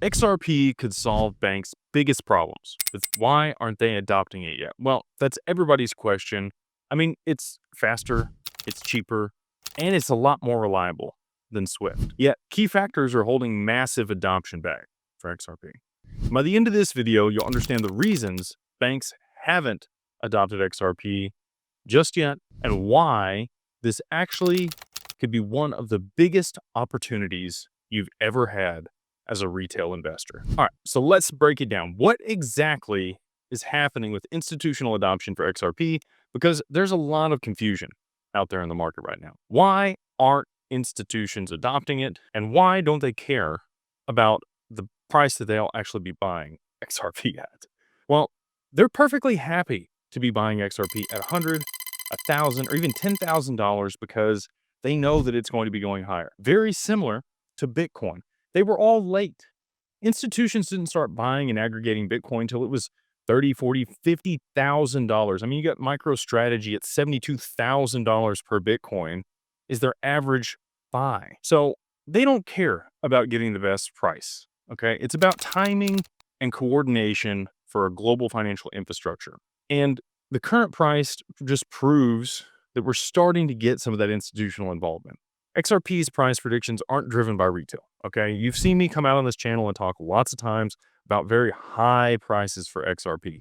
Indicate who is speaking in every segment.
Speaker 1: XRP could solve banks' biggest problems, but why aren't they adopting it yet? Well, that's everybody's question. I mean, it's faster, it's cheaper, and it's a lot more reliable than Swift. Yet, key factors are holding massive adoption back for XRP. By the end of this video, you'll understand the reasons banks haven't adopted XRP just yet and why this actually could be one of the biggest opportunities you've ever had as a retail investor. All right, so let's break it down. What exactly is happening with institutional adoption for XRP? Because there's a lot of confusion out there in the market right now. Why aren't institutions adopting it? And why don't they care about the price that they'll actually be buying XRP at? Well, they're perfectly happy to be buying XRP at 100, 1,000, or even $10,000 because they know that it's going to be going higher. Very similar to Bitcoin. They were all late. Institutions didn't start buying and aggregating Bitcoin until it was $30, $40, $50,000. I mean, you got MicroStrategy at $72,000 per Bitcoin is their average buy. So they don't care about getting the best price. Okay. It's about timing and coordination for a global financial infrastructure. And the current price just proves that we're starting to get some of that institutional involvement. XRP's price predictions aren't driven by retail, okay? You've seen me come out on this channel and talk lots of times about very high prices for XRP.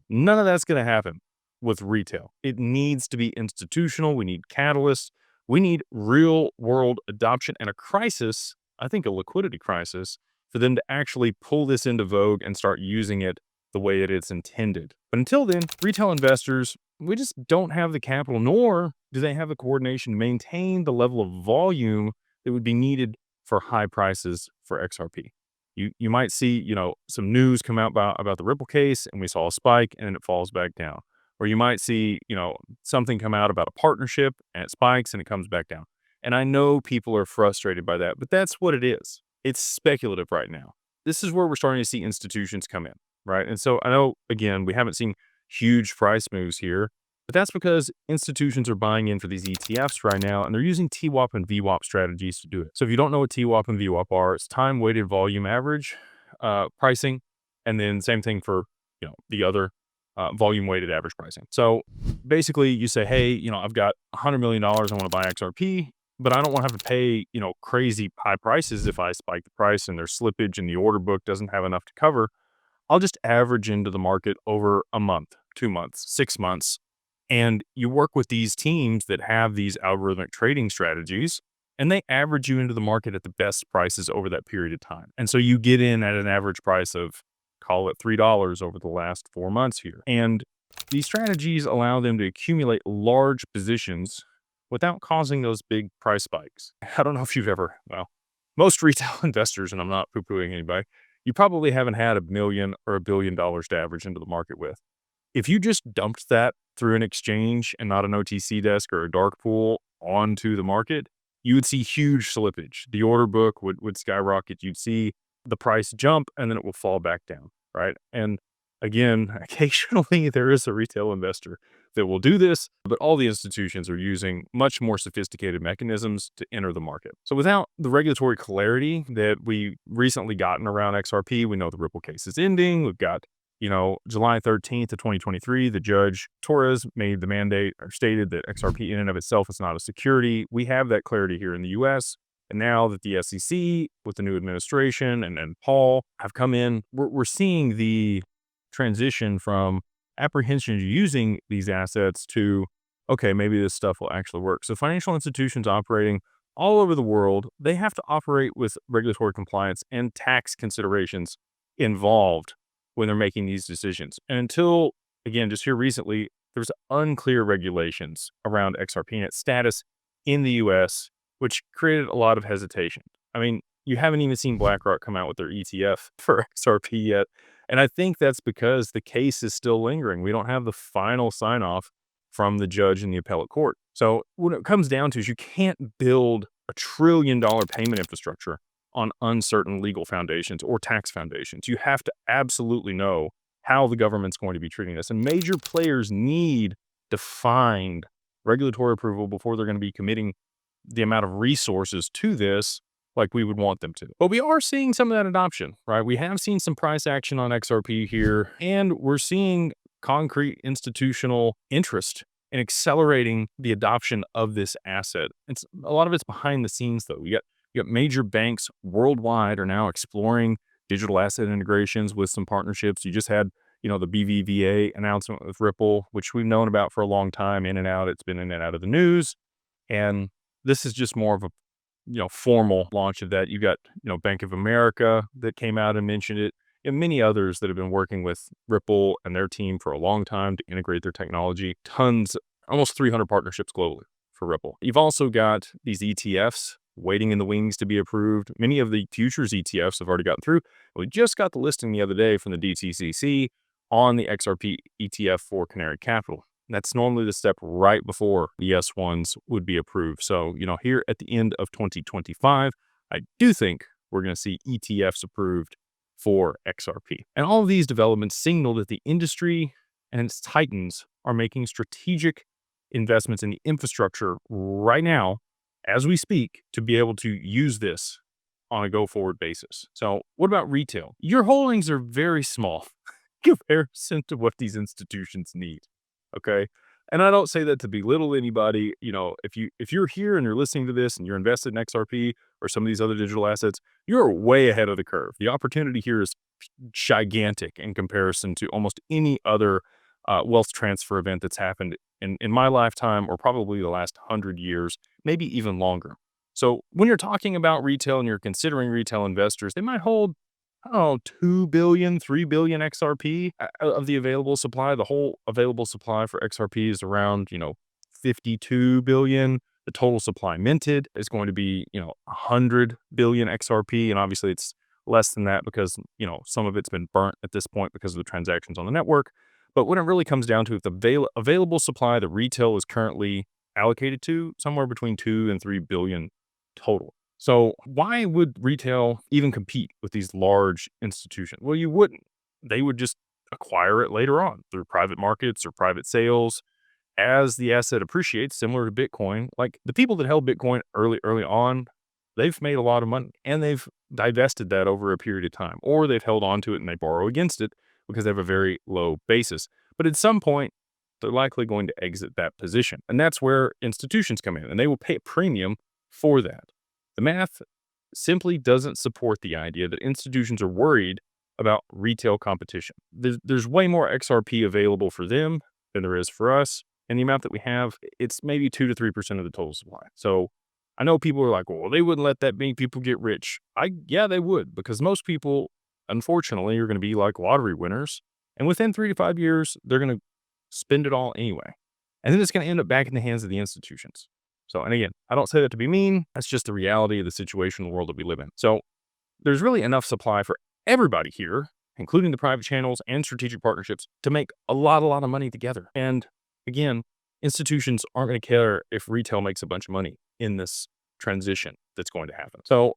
Speaker 1: None of that's going to happen with retail. It needs to be institutional. We need catalysts. We need real world adoption and a crisis, I think a liquidity crisis, for them to actually pull this into vogue and start using it the way that it's intended. But until then, retail investors, we just don't have the capital, nor do they have the coordination to maintain the level of volume that would be needed for high prices for XRP. You might see, some news come out about the Ripple case, and we saw a spike and then it falls back down. Or you might see, something come out about a partnership and it spikes and it comes back down. And I know people are frustrated by that, but that's what it is. It's speculative right now. This is where we're starting to see institutions come in, right? And so I know, again, we haven't seen huge price moves here, but that's because institutions are buying in for these ETFs right now, and they're using T-WAP and VWAP strategies to do it. So if you don't know what T-WAP and VWAP are, it's time-weighted volume average pricing, and then same thing for the other volume-weighted average pricing. So basically, you say, hey, I've got $100 million, I want to buy XRP, but I don't want to have to pay crazy high prices if I spike the price and there's slippage and the order book doesn't have enough to cover. I'll just average into the market over a month, 2 months, 6 months. And you work with these teams that have these algorithmic trading strategies, and they average you into the market at the best prices over that period of time. And so you get in at an average price of, call it $3 over the last 4 months here. And these strategies allow them to accumulate large positions without causing those big price spikes. I don't know if you've ever, most retail investors, and I'm not poo-pooing anybody, you probably haven't had $1 million or $1 billion to average into the market with. If you just dumped that through an exchange and not an OTC desk or a dark pool onto the market, you would see huge slippage. The order book would skyrocket. You'd see the price jump and then it will fall back down, right? And again, occasionally there is a retail investor that will do this, but all the institutions are using much more sophisticated mechanisms to enter the market. So without the regulatory clarity that we recently gotten around XRP, we know the Ripple case is ending. We've got, July 13th of 2023, the judge Torres made the mandate or stated that XRP in and of itself is not a security. We have that clarity here in the US. And now that the SEC with the new administration and Paul have come in, we're seeing the transition from apprehension to using these assets to, okay, maybe this stuff will actually work. So financial institutions operating all over the world, they have to operate with regulatory compliance and tax considerations involved when they're making these decisions. And until, again, just here recently, there's unclear regulations around XRP and its status in the US, which created a lot of hesitation. I mean, you haven't even seen BlackRock come out with their ETF for XRP yet. And I think that's because the case is still lingering. We don't have the final sign off from the judge in the appellate court. So what it comes down to is you can't build $1 trillion payment infrastructure on uncertain legal foundations or tax foundations. You have to absolutely know how the government's going to be treating this. And major players need defined regulatory approval before they're going to be committing the amount of resources to this like we would want them to. But we are seeing some of that adoption, right? We have seen some price action on XRP here, and we're seeing concrete institutional interest in accelerating the adoption of this asset. It's a lot of it's behind the scenes though. You got major banks worldwide are now exploring digital asset integrations with some partnerships. You just had, the BVVA announcement with Ripple, which we've known about for a long time, in and out. It's been in and out of the news. And this is just more of a, formal launch of that. You got, Bank of America that came out and mentioned it, and many others that have been working with Ripple and their team for a long time to integrate their technology. Tons, almost 300 partnerships globally for Ripple. You've also got these ETFs waiting in the wings to be approved. Many of the futures ETFs have already gotten through. We just got the listing the other day from the DTCC on the XRP ETF for Canary Capital. That's normally the step right before the S1s would be approved. So, here at the end of 2025, I do think we're going to see ETFs approved for XRP. And all of these developments signal that the industry and its titans are making strategic investments in the infrastructure right now, as we speak, to be able to use this on a go-forward basis. So what about retail? Your holdings are very small in comparison to what these institutions need. Okay. And I don't say that to belittle anybody. If you're here and you're listening to this and you're invested in XRP or some of these other digital assets, you're way ahead of the curve. The opportunity here is gigantic in comparison to almost any other wealth transfer event that's happened in my lifetime, or probably the last 100 years, maybe even longer. So when you're talking about retail and you're considering retail investors, they might hold, 2 billion, 3 billion XRP of the available supply. The whole available supply for XRP is around, 52 billion. The total supply minted is going to be, 100 billion XRP. And obviously it's less than that because, some of it's been burnt at this point because of the transactions on the network. But when it really comes down to it, the available supply that retail is currently allocated to, somewhere between 2 and 3 billion total. So why would retail even compete with these large institutions? Well, you wouldn't. They would just acquire it later on through private markets or private sales as the asset appreciates, similar to Bitcoin. Like the people that held Bitcoin early on, they've made a lot of money and they've divested that over a period of time, or they've held on to it and they borrow against it because they have a very low basis. But at some point, they're likely going to exit that position. And that's where institutions come in and they will pay a premium for that. The math simply doesn't support the idea that institutions are worried about retail competition. There's way more XRP available for them than there is for us. And the amount that we have, it's maybe 2 to 3% of the total supply. So I know people are like, well, they wouldn't let that many people get rich. Yeah, they would, because most people, unfortunately, are going to be like lottery winners. And within 3 to 5 years, they're going to spend it all anyway. And then it's going to end up back in the hands of the institutions. So, and again, I don't say that to be mean. That's just the reality of the situation in the world that we live in. So there's really enough supply for everybody here, including the private channels and strategic partnerships, to make a lot of money together. And again, institutions aren't going to care if retail makes a bunch of money in this transition that's going to happen. So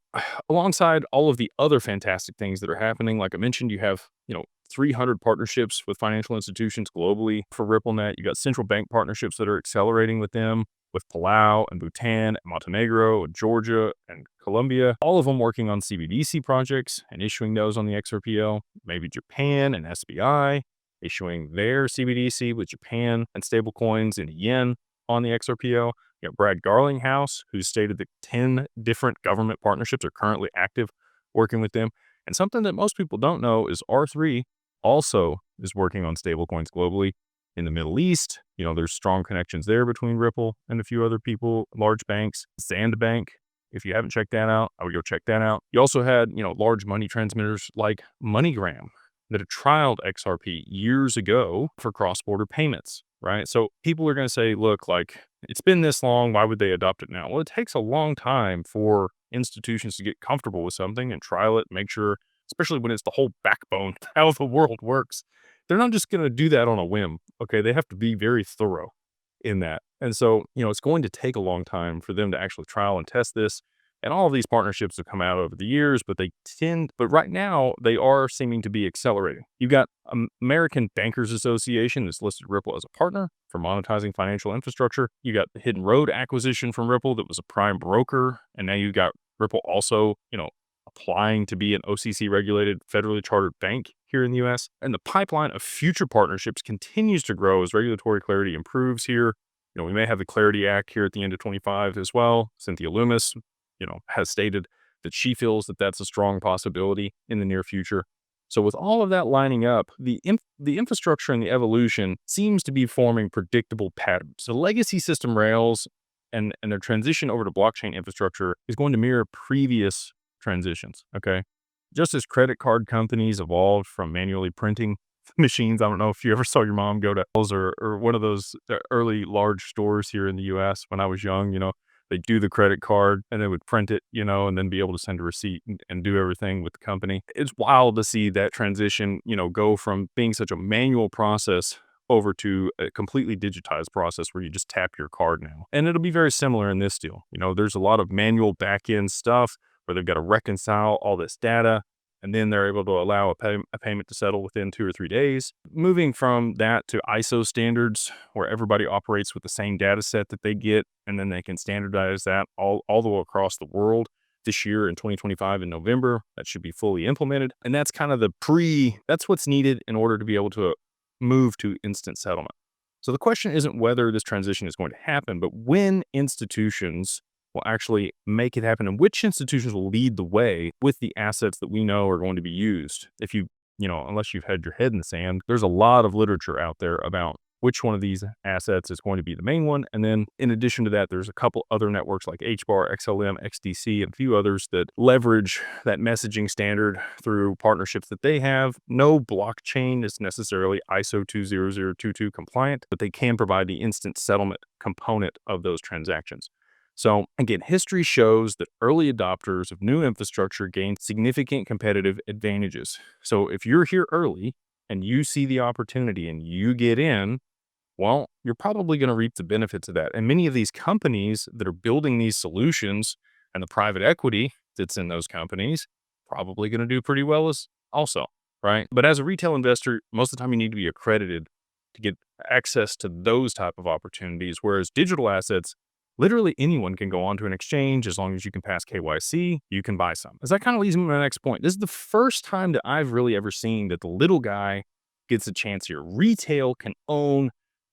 Speaker 1: alongside all of the other fantastic things that are happening, like I mentioned, you have, 300 partnerships with financial institutions globally for RippleNet. You got central bank partnerships that are accelerating with them, with Palau and Bhutan and Montenegro and Georgia and Colombia, all of them working on CBDC projects and issuing those on the XRPL. Maybe Japan and SBI issuing their CBDC with Japan and stablecoins in yen on the XRPL. You got Brad Garlinghouse, who stated that 10 different government partnerships are currently active working with them. And something that most people don't know is R3 also is working on stablecoins globally. In the Middle East, there's strong connections there between Ripple and a few other people, large banks. Zandbank, if you haven't checked that out, I would go check that out. You also had, large money transmitters like MoneyGram that had trialed XRP years ago for cross-border payments, right? So people are going to say, look, like it's been this long, why would they adopt it now? Well, it takes a long time for institutions to get comfortable with something and trial it, make sure, especially when it's the whole backbone of how the world works. They're not just going to do that on a whim. Okay. They have to be very thorough in that. And so, it's going to take a long time for them to actually trial and test this. And all of these partnerships have come out over the years, but right now they are seeming to be accelerating. You've got American Bankers Association that's listed Ripple as a partner for monetizing financial infrastructure. You got the Hidden Road acquisition from Ripple that was a prime broker. And now you've got Ripple also, applying to be an OCC regulated federally chartered bank here in the US. And the pipeline of future partnerships continues to grow as regulatory clarity improves here. We may have the Clarity Act here at the end of 25 as well. Cynthia Loomis, has stated that she feels that that's a strong possibility in the near future. So with all of that lining up, the infrastructure and the evolution seems to be forming predictable patterns. The legacy system rails and their transition over to blockchain infrastructure is going to mirror previous transitions. Okay. Just as credit card companies evolved from manually printing machines. I don't know if you ever saw your mom go to Lowe's or one of those early large stores here in the US when I was young, they'd do the credit card and they would print it, and then be able to send a receipt and do everything with the company. It's wild to see that transition, go from being such a manual process over to a completely digitized process where you just tap your card now. And it'll be very similar in this deal. There's a lot of manual back end stuff where they've got to reconcile all this data, and then they're able to allow a payment to settle within 2 or 3 days. Moving from that to ISO standards, where everybody operates with the same data set that they get, and then they can standardize that all the way across the world. This year in 2025 in November, that should be fully implemented. And that's kind of that's what's needed in order to be able to move to instant settlement. So the question isn't whether this transition is going to happen, but when institutions will actually make it happen and which institutions will lead the way with the assets that we know are going to be used. If unless you've had your head in the sand, there's a lot of literature out there about which one of these assets is going to be the main one. And then in addition to that, there's a couple other networks like HBAR, XLM, XDC, and a few others that leverage that messaging standard through partnerships that they have. No blockchain is necessarily ISO 20022 compliant, but they can provide the instant settlement component of those transactions. So again, history shows that early adopters of new infrastructure gain significant competitive advantages. So if you're here early and you see the opportunity and you get in, well, you're probably going to reap the benefits of that. And many of these companies that are building these solutions and the private equity that's in those companies, probably going to do pretty well as also, right? But as a retail investor, most of the time you need to be accredited to get access to those type of opportunities, whereas digital assets, literally anyone can go onto an exchange as long as you can pass KYC, you can buy some. As that kind of leads me to my next point. This is the first time that I've really ever seen that the little guy gets a chance here. Retail can own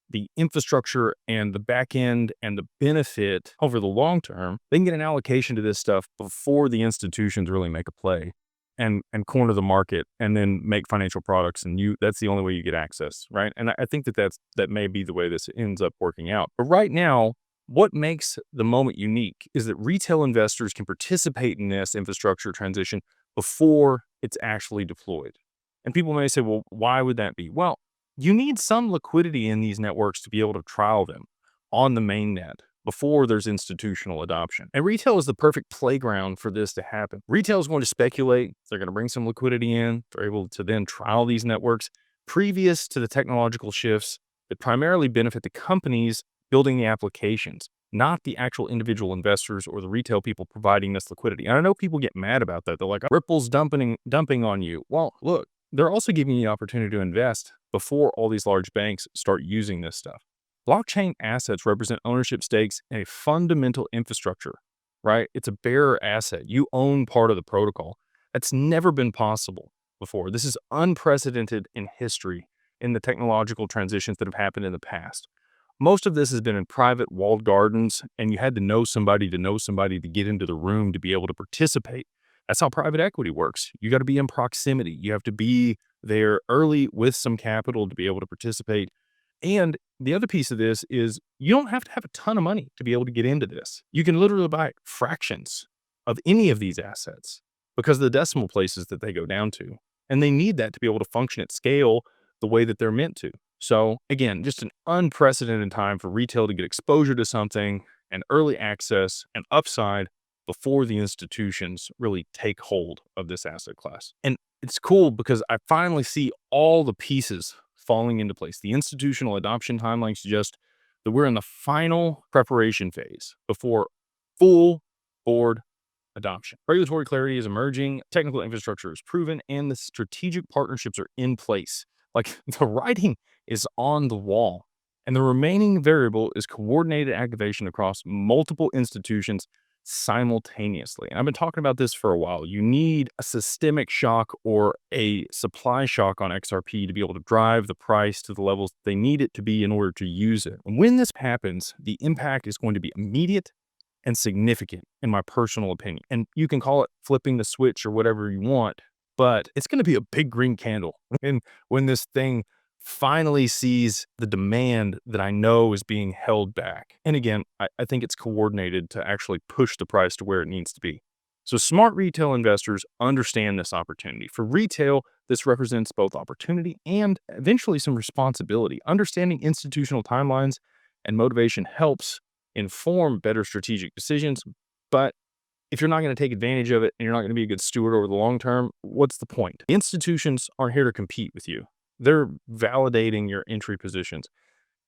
Speaker 1: the infrastructure and the back end and the benefit over the long term. They can get an allocation to this stuff before the institutions really make a play and corner the market and then make financial products. And that's the only way you get access, right? And I think that may be the way this ends up working out. But right now, what makes the moment unique is that retail investors can participate in this infrastructure transition before it's actually deployed. And people may say, well, why would that be? Well, you need some liquidity in these networks to be able to trial them on the mainnet before there's institutional adoption. And retail is the perfect playground for this to happen. Retail is going to speculate. They're going to bring some liquidity in. They're able to then trial these networks previous to the technological shifts that primarily benefit the companies building the applications, not the actual individual investors or the retail people providing this liquidity. And I know people get mad about that. They're like, Ripple's dumping on you. Well, look, they're also giving you the opportunity to invest before all these large banks start using this stuff. Blockchain assets represent ownership stakes in a fundamental infrastructure, right? It's a bearer asset. You own part of the protocol. That's never been possible before. This is unprecedented in history in the technological transitions that have happened in the past. Most of this has been in private walled gardens, and you had to know somebody to get into the room to be able to participate. That's how private equity works. You got to be in proximity. You have to be there early with some capital to be able to participate. And the other piece of this is you don't have to have a ton of money to be able to get into this. You can literally buy fractions of any of these assets because of the decimal places that they go down to. And they need that to be able to function at scale the way that they're meant to. So again, just an unprecedented time for retail to get exposure to something and early access and upside before the institutions really take hold of this asset class. And it's cool because I finally see all the pieces falling into place. The institutional adoption timeline suggests that we're in the final preparation phase before full board adoption. Regulatory clarity is emerging, technical infrastructure is proven, and the strategic partnerships are in place. Like the writing is on the wall. And the remaining variable is coordinated activation across multiple institutions simultaneously. And I've been talking about this for a while. You need a systemic shock or a supply shock on XRP to be able to drive the price to the levels they need it to be in order to use it. And when this happens, the impact is going to be immediate and significant, in my personal opinion. And you can call it flipping the switch or whatever you want, but it's going to be a big green candle. And when this thing finally sees the demand that I know is being held back. And again, I think it's coordinated to actually push the price to where it needs to be. So smart retail investors understand this opportunity. For retail, this represents both opportunity and eventually some responsibility. Understanding institutional timelines and motivation helps inform better strategic decisions. But if you're not going to take advantage of it and you're not going to be a good steward over the long term, what's the point? Institutions aren't here to compete with you. They're validating your entry positions.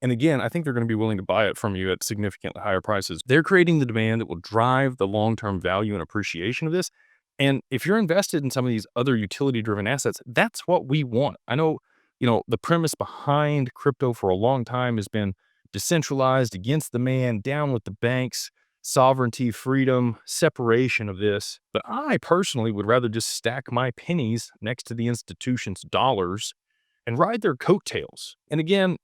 Speaker 1: And again, I think they're going to be willing to buy it from you at significantly higher prices. They're creating the demand that will drive the long-term value and appreciation of this. And if you're invested in some of these other utility-driven assets, that's what we want. I know, the premise behind crypto for a long time has been decentralized, against the man, down with the banks, sovereignty, freedom, separation of this. But I personally would rather just stack my pennies next to the institution's dollars and ride their coattails. And again,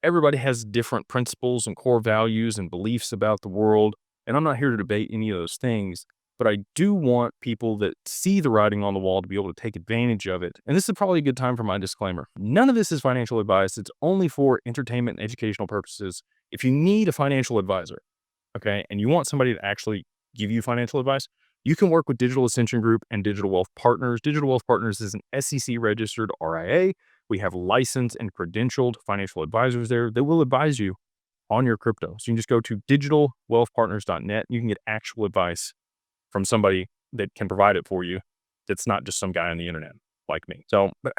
Speaker 1: everybody has different principles and core values and beliefs about the world. And I'm not here to debate any of those things, but I do want people that see the writing on the wall to be able to take advantage of it. And this is probably a good time for my disclaimer. None of this is financial advice. It's only for entertainment and educational purposes. If you need a financial advisor, okay, and you want somebody to actually give you financial advice, you can work with Digital Ascension Group and Digital Wealth Partners. Digital Wealth Partners is an SEC registered RIA. We have licensed and credentialed financial advisors there that will advise you on your crypto. So you can just go to digitalwealthpartners.net. You can get actual advice from somebody that can provide it for you. That's not just some guy on the internet like me. So, but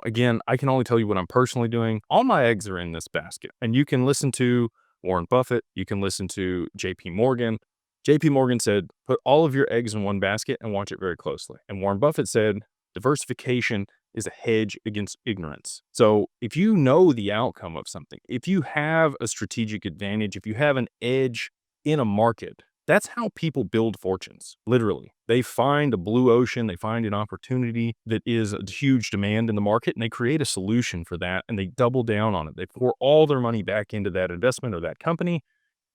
Speaker 1: again, I can only tell you what I'm personally doing. All my eggs are in this basket. And you can listen to Warren Buffett. You can listen to JP Morgan. JP Morgan said, put all of your eggs in one basket and watch it very closely. And Warren Buffett said, diversification is a hedge against ignorance. So if you know the outcome of something, if you have a strategic advantage, if you have an edge in a market, that's how people build fortunes, literally. They find a blue ocean, they find an opportunity that is a huge demand in the market, and they create a solution for that, and they double down on it. They pour all their money back into that investment or that company,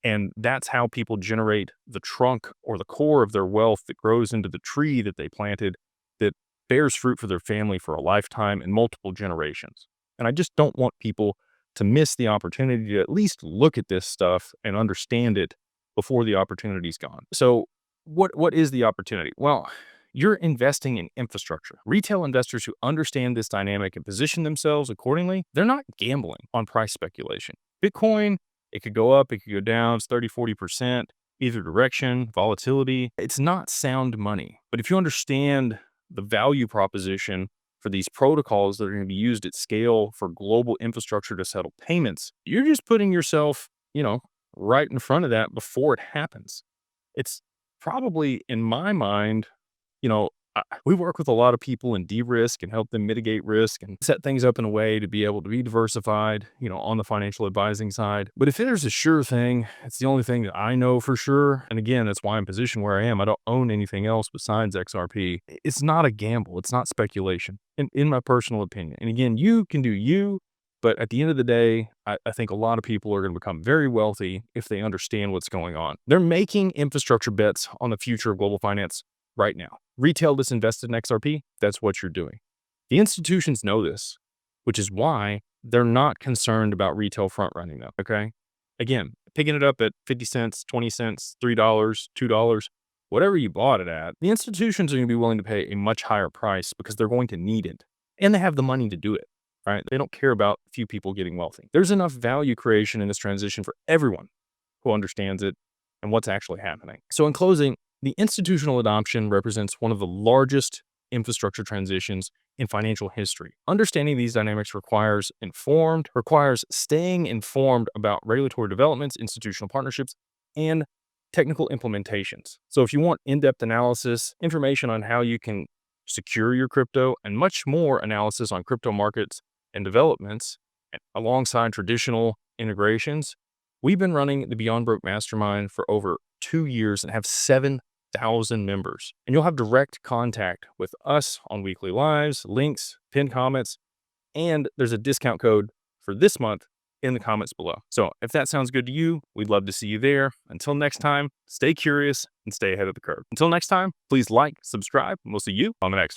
Speaker 1: and that's how people generate the trunk or the core of their wealth that grows into the tree that they planted that bears fruit for their family for a lifetime and multiple generations. And I just don't want people to miss the opportunity to at least look at this stuff and understand it before the opportunity's gone. So what is the opportunity? Well, you're investing in infrastructure. Retail investors who understand this dynamic and position themselves accordingly, they're not gambling on price speculation. Bitcoin, it could go up, it could go down, it's 30, 40%, either direction, volatility. It's not sound money. But if you understand the value proposition for these protocols that are going to be used at scale for global infrastructure to settle payments, you're just putting yourself, right in front of that before it happens. It's probably, in my mind, we work with a lot of people in de-risk and help them mitigate risk and set things up in a way to be able to be diversified, on the financial advising side. But if there's a sure thing, it's the only thing that I know for sure. And again, that's why I'm positioned where I am. I don't own anything else besides XRP. It's not a gamble. It's not speculation, in my personal opinion. And again, you can do you. But at the end of the day, I think a lot of people are going to become very wealthy if they understand what's going on. They're making infrastructure bets on the future of global finance right now. Retail that's invested in XRP, that's what you're doing. The institutions know this, which is why they're not concerned about retail front running though, okay? Again, picking it up at 50 cents, 20 cents, $3, $2, whatever you bought it at, the institutions are going to be willing to pay a much higher price because they're going to need it. And they have the money to do it. Right? They don't care about a few people getting wealthy. There's enough value creation in this transition for everyone who understands it and what's actually happening. So in closing, the institutional adoption represents one of the largest infrastructure transitions in financial history. Understanding these dynamics requires staying informed about regulatory developments, institutional partnerships, and technical implementations. So if you want in-depth analysis, information on how you can secure your crypto, and much more analysis on crypto markets and developments alongside traditional integrations, we've been running the Beyond Broke Mastermind for over 2 years and have 7,000 members. And you'll have direct contact with us on weekly lives, links, pinned comments, and there's a discount code for this month in the comments below. So if that sounds good to you, we'd love to see you there. Until next time, stay curious and stay ahead of the curve. Until next time, please like, subscribe, and we'll see you on the next one.